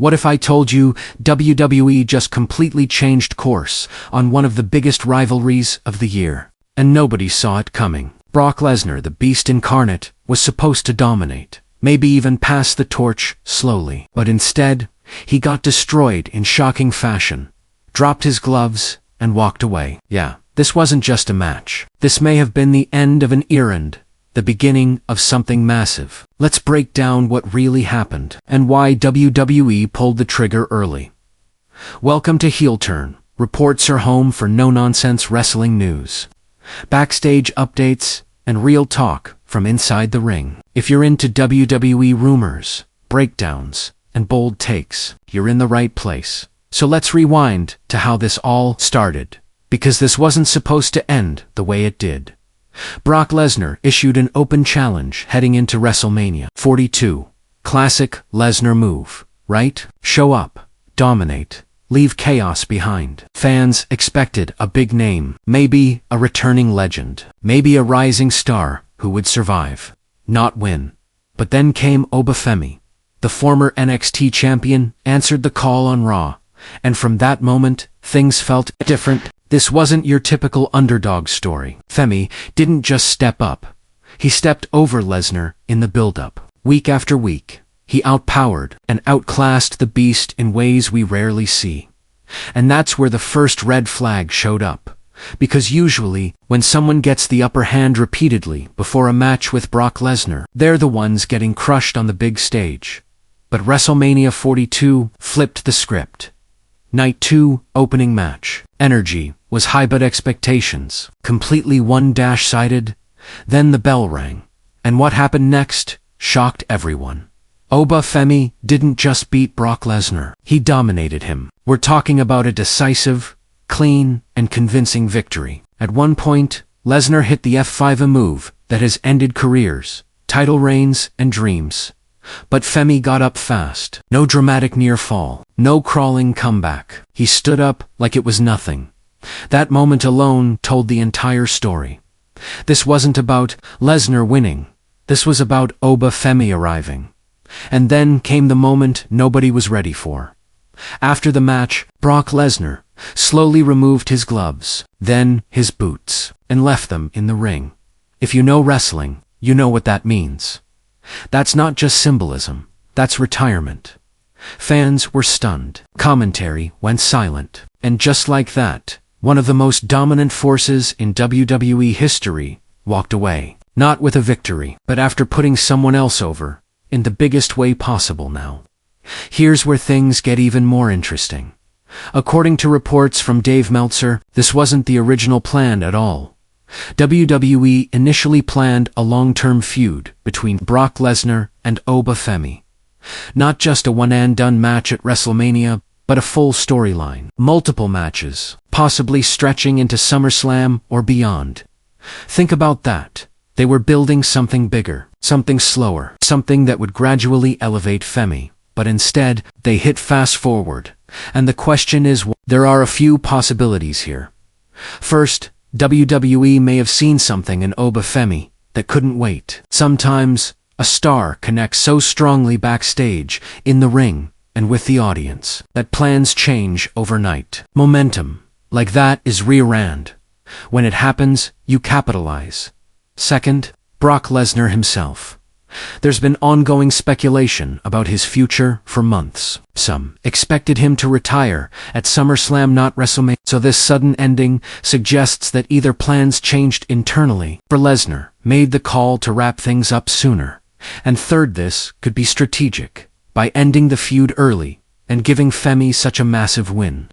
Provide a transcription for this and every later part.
What if I told you WWE just completely changed course on one of the biggest rivalries of the year? And nobody saw it coming. Brock Lesnar, the beast incarnate, was supposed to dominate, maybe even pass the torch slowly. But instead, he got destroyed in shocking fashion, dropped his gloves, and walked away. Yeah, this wasn't just a match. This may have been the end of an era, the beginning of something massive. Let's break down what really happened and why WWE pulled the trigger early. Welcome to HeelTurn. Reports are home for no-nonsense wrestling news, backstage updates, and real talk from inside the ring. If you're into WWE rumors, breakdowns, and bold takes, you're in the right place. So let's rewind to how this all started, because this wasn't supposed to end the way it did. Brock Lesnar issued an open challenge heading into WrestleMania 42. Classic Lesnar move, right? Show up, dominate, leave chaos behind. Fans expected a big name, maybe a returning legend, maybe a rising star who would survive, not win. But then came Oba Femi. The former NXT champion answered the call on Raw, and from that moment, things felt different. This wasn't your typical underdog story. Femi didn't just step up. He stepped over Lesnar in the build-up. Week after week, he outpowered and outclassed the beast in ways we rarely see. And that's where the first red flag showed up. Because usually, when someone gets the upper hand repeatedly before a match with Brock Lesnar, they're the ones getting crushed on the big stage. But WrestleMania 42 flipped the script. Night 2, opening match. Energy was high, but expectations completely one-sided. Then the bell rang. And what happened next shocked everyone. Oba Femi didn't just beat Brock Lesnar. He dominated him. We're talking about a decisive, clean, and convincing victory. At one point, Lesnar hit the F5, a move that has ended careers, title reigns, and dreams. But Femi got up fast. No dramatic near fall. No crawling comeback. He stood up like it was nothing. That moment alone told the entire story. This wasn't about Lesnar winning. This was about Oba Femi arriving. And then came the moment nobody was ready for. After the match, Brock Lesnar slowly removed his gloves, then his boots, and left them in the ring. If you know wrestling, you know what that means. That's not just symbolism, that's retirement. Fans were stunned. Commentary went silent. And just like that, one of the most dominant forces in WWE history walked away. Not with a victory, but after putting someone else over, in the biggest way possible now. Here's where things get even more interesting. According to reports from Dave Meltzer, this wasn't the original plan at all. WWE initially planned a long-term feud between Brock Lesnar and Oba Femi. Not just a one-and-done match at WrestleMania, but a full storyline. Multiple matches, possibly stretching into SummerSlam or beyond. Think about that. They were building something bigger, something slower, something that would gradually elevate Femi. But instead, they hit fast forward. And the question is, there are a few possibilities here. First, WWE may have seen something in Oba Femi that couldn't wait. Sometimes, a star connects so strongly backstage, in the ring, and with the audience, that plans change overnight. Momentum, like that, is rearranged. When it happens, you capitalize. Second, Brock Lesnar himself. There's been ongoing speculation about his future for months. Some expected him to retire at SummerSlam, not WrestleMania. So this sudden ending suggests that either plans changed internally, or Lesnar made the call to wrap things up sooner. And third, this could be strategic, by ending the feud early and giving Femi such a massive win.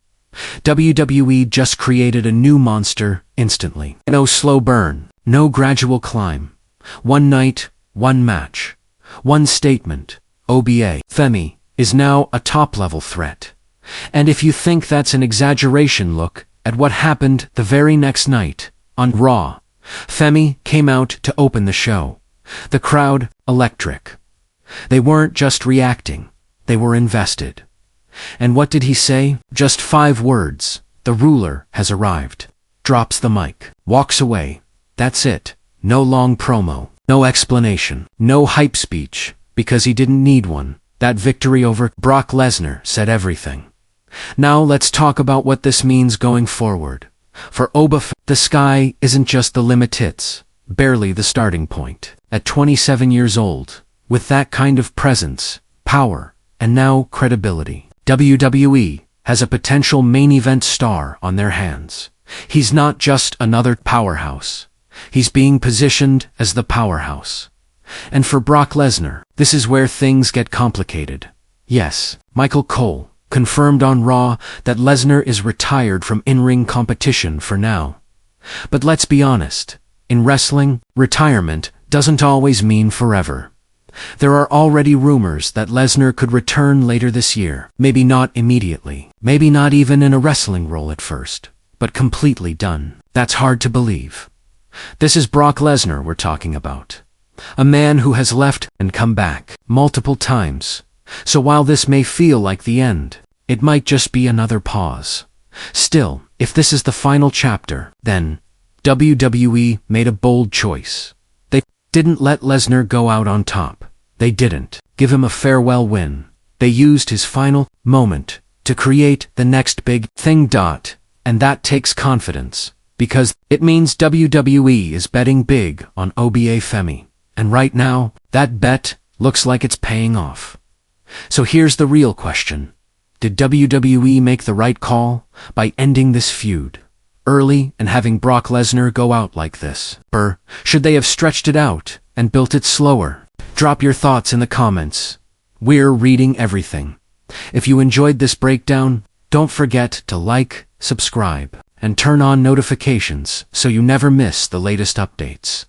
WWE just created a new monster instantly. No slow burn, no gradual climb. One night, one match, one statement. Oba Femi is now a top-level threat. And if you think that's an exaggeration, look at what happened the very next night. On Raw, Femi came out to open the show. The crowd, electric. They weren't just reacting, they were invested. And what did he say? Just 5 words. The ruler has arrived. Drops the mic. Walks away. That's it. No long promo. No explanation. No hype speech, because he didn't need one. That victory over Brock Lesnar said everything. Now let's talk about what this means going forward. For Oba Femi, the sky isn't just the limit, it's barely the starting point. At 27 years old, with that kind of presence, power, and now credibility, WWE has a potential main event star on their hands. He's not just another powerhouse. He's being positioned as the powerhouse. And for Brock Lesnar, this is where things get complicated. Yes, Michael Cole confirmed on Raw that Lesnar is retired from in-ring competition for now. But let's be honest, in wrestling, retirement doesn't always mean forever. There are already rumors that Lesnar could return later this year. Maybe not immediately. Maybe not even in a wrestling role at first. But completely done. That's hard to believe. This is Brock Lesnar we're talking about. A man who has left and come back multiple times. So while this may feel like the end, it might just be another pause. Still, if this is the final chapter, then WWE made a bold choice. They didn't let Lesnar go out on top. They didn't give him a farewell win. They used his final moment to create the next big thing. And that takes confidence, because it means WWE is betting big on Oba Femi. And right now, that bet looks like it's paying off. So here's the real question. Did WWE make the right call by ending this feud early and having Brock Lesnar go out like this? Or should they have stretched it out and built it slower? Drop your thoughts in the comments. We're reading everything. If you enjoyed this breakdown, don't forget to like, subscribe, and turn on notifications so you never miss the latest updates.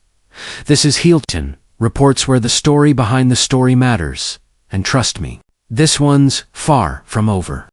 This is HeelTurn, reports where the story behind the story matters. And trust me, this one's far from over.